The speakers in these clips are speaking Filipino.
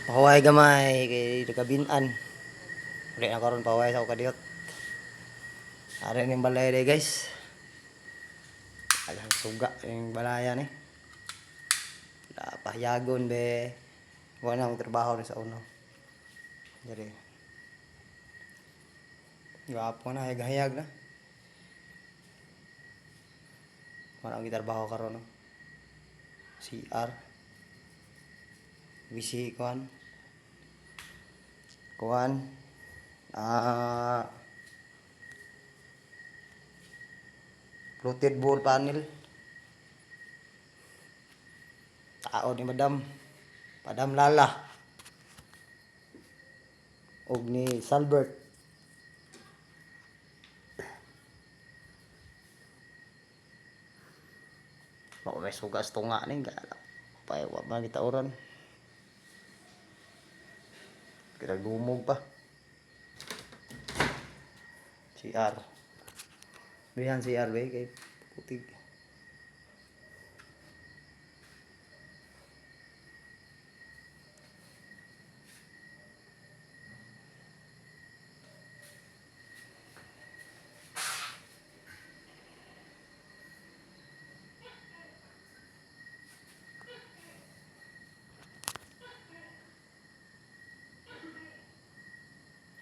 Pahuway gamay kay nagabinan. Uli na karon pahuway sa kadiyot. Ari ning balay day guys. Alang suga yung balayan eh. Pahiyagon be. Wala nang trabaho ni sa uno. Jadi. Gapo na hayag na. Wala ang trabaho karon no. CR. WC kuan. Fluted ball panel. Tao ni Madam Lala. Og ni Salbert. Mao may sugas tunga ning gala. Pay wa man gitauran. Kira gumog pa. CR. Bihan CR be kay putig.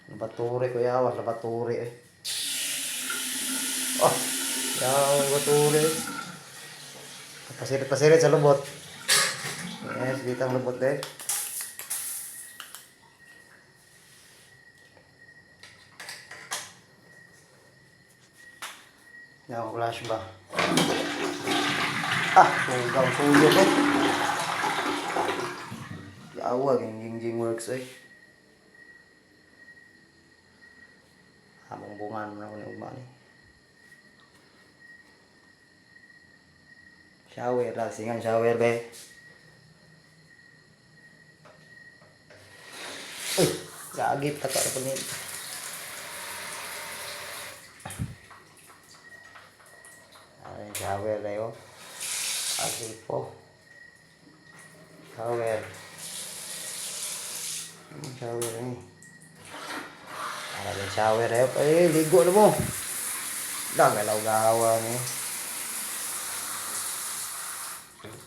Labaturi ko yawa, labaturi eh. Oh, yawa labaturi. Pasirit sa lubot. Yes, bitang lubot eh. Yawa flash ba? Sugang suyo eh. Yawa, ging works eh. Hamong bungan mo na ko ni ugma ni. Shower lah, singan shower be. Uy, gagit taka pa ni. Ay, shower dayo. Asipo. Shower. Shower ni. Ada shower dayo. Ligo na mo. Galaw-gawa ni.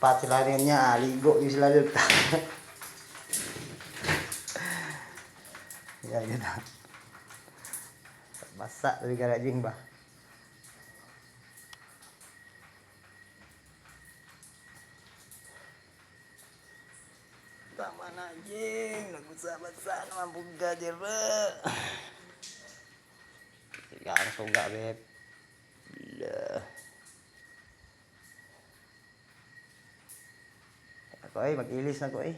Pat sila rin niya, ligo yung sila rin. Yan, yun na. Basa, tapi garajing ba? Tama na, jing. Nagusabasa naman buga, jera. Sige, ang suga, beb. Bila. Ako ay mag-ilis na ko ay.